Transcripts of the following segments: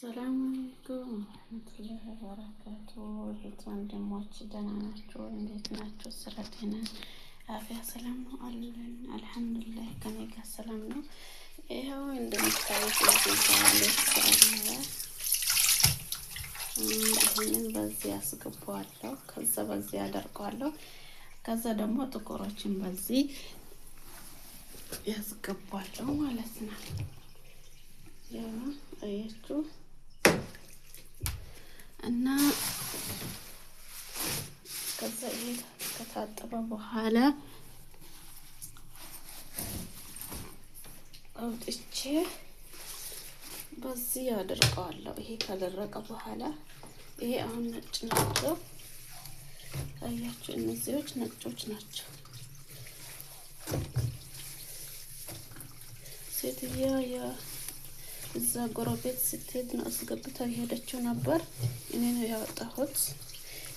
ሰላም አለይኩም ወራህመቱላሂ ወበረካቱ። ወንድሞች ደህና ናቸው? እንዴት ናቸው? ስራ ጤና አፍያ ሰላም ነው አለን። አልሐምዱሊላህ ከኔ ጋር ሰላም ነው። ይሄው እንደምታዩት ይሄንን በዚህ አስገባዋለሁ፣ ከዛ በዚህ አደርቀዋለሁ፣ ከዛ ደግሞ ጥቁሮችን በዚህ ያስገባዋለሁ ማለት ነው። ያው አያችሁ እና ከዛ ይሄ ከታጠበ በኋላ አውጥቼ በዚህ አደርቀዋለሁ። ይሄ ከደረቀ በኋላ ይሄ አሁን ነጭ ናቸው አያችሁ፣ እነዚህዎች ነጮች ናቸው። ሴትያ እዛ ጎረቤት ስትሄድ ነው አስገብታ የሄደችው ነበር። እኔ ነው ያወጣሁት።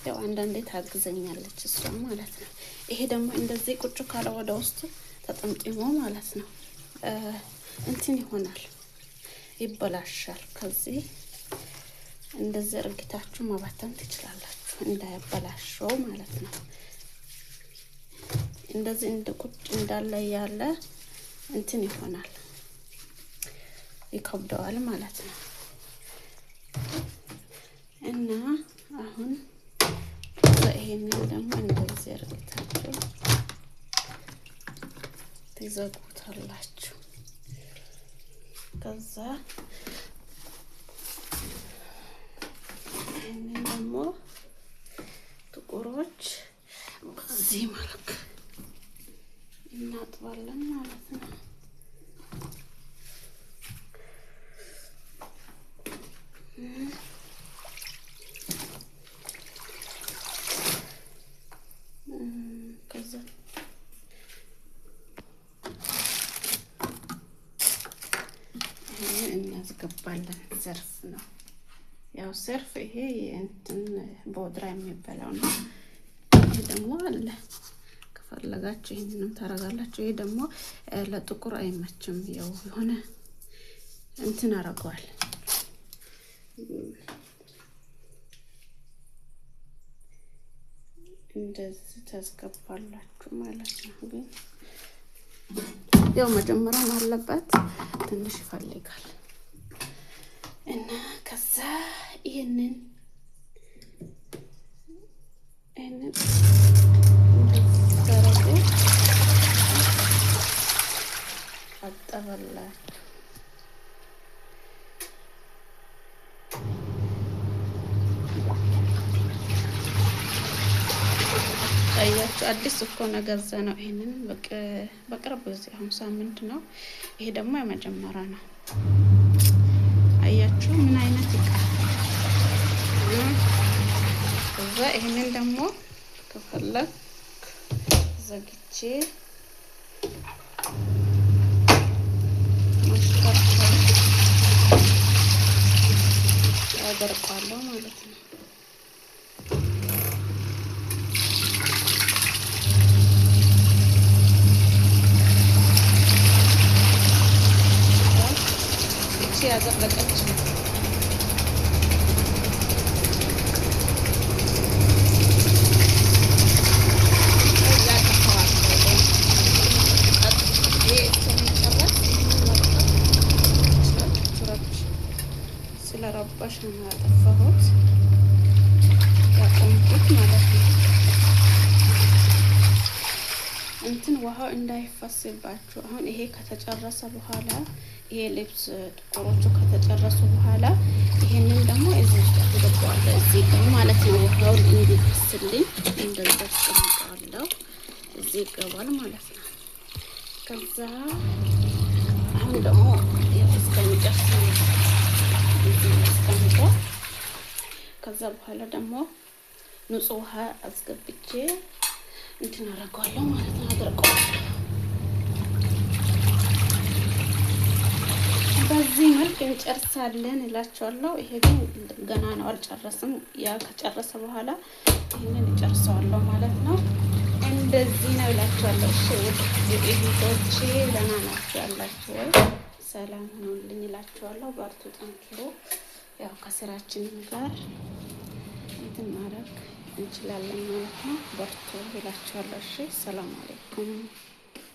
ያው አንዳንዴ ታግዘኛለች እሷ ማለት ነው። ይሄ ደግሞ እንደዚህ ቁጭ ካለ ወደ ውስጥ ተጠምጥሞ ማለት ነው እንትን ይሆናል፣ ይበላሻል። ከዚህ እንደዚህ እርግታችሁ መበተን ትችላላችሁ እንዳይበላሸው ማለት ነው። እንደዚህ እንደ ቁጭ እንዳለ ያለ እንትን ይሆናል፣ ይከብደዋል ማለት ነው። እና አሁን ይሄንን ደግሞ እንደዚህ አድርጋችሁ ትዘጉታላችሁ። ከዛ ይሄንን ደግሞ ጥቁሮች በዚህ መልክ እናጥባለን ማለት ነው። ከዛ ይሄን እናስገባለን። ሰርፍ ነው ያው ሰርፍ፣ ይሄ እንትን ቦድራ የሚባለው ነው። ይሄ ደግሞ አለ ከፈለጋችሁ ይሄንንም ታረጋላችሁ። ይሄ ደግሞ ለጥቁር አይመችም፣ ያው የሆነ እንትን አረጋዋል። እንደዚህ ታስገባላችሁ ማለት ነው። ግን ያው መጀመሪያ አለበት ትንሽ ይፈልጋል። እና ከዛ ይሄንን አጠበላችሁ። አያችሁ አዲስ እኮ ነው ገዛ ነው። ይሄንን በቅርብ ጊዜ አሁን ሳምንት ነው። ይሄ ደግሞ የመጀመሪያ ነው። አያችሁ ምን አይነት እቃ። ከዛ ይሄንን ደግሞ ከፈለክ ዘግቼ አደርቃለሁ ማለት ነው። ያዘበቀች ስለረባሽ ነው ያጠፋሁት፣ ያቆምኩት ማለት ነው። እንትን ውሃው እንዳይፈስባችሁ። አሁን ይሄ ከተጨረሰ በኋላ ይሄ ልብስ ጥቁሮቹ ከተጨረሱ በኋላ ይሄንን ደግሞ እዚህ ውስጥ አስገባዋለሁ፣ እዚህ ጋር ማለት ነው። ውሃው እንዲፈስልኝ እንደዛ አስቀምጠዋለሁ፣ እዚህ ይገባል ማለት ነው። ከዛ አሁን ደግሞ እስከሚጨርስ እዚህ አስቀምጠው። ከዛ በኋላ ደግሞ ንጹህ ውሃ አስገብቼ እንትን አደርገዋለሁ ማለት ነው። አድርቀዋለሁ። በዚህ መልክ እንጨርሳለን እላችኋለሁ። ይሄ ግን ገና ነው፣ አልጨረስም። ያ ከጨረሰ በኋላ ይሄንን እጨርሰዋለሁ ማለት ነው። እንደዚህ ነው እላችኋለሁ። እሺ ውድ ደህና ናችሁ ያላችሁ ወይ? ሰላም ሁኑልኝ እላችኋለሁ። በርቱ፣ ጠንክሩ። ከስራችንም ጋር እንትን ማድረግ እንችላለን ማለት ነው። በርቱ እላችኋለሁ። እሺ፣ ሰላም አለይኩም።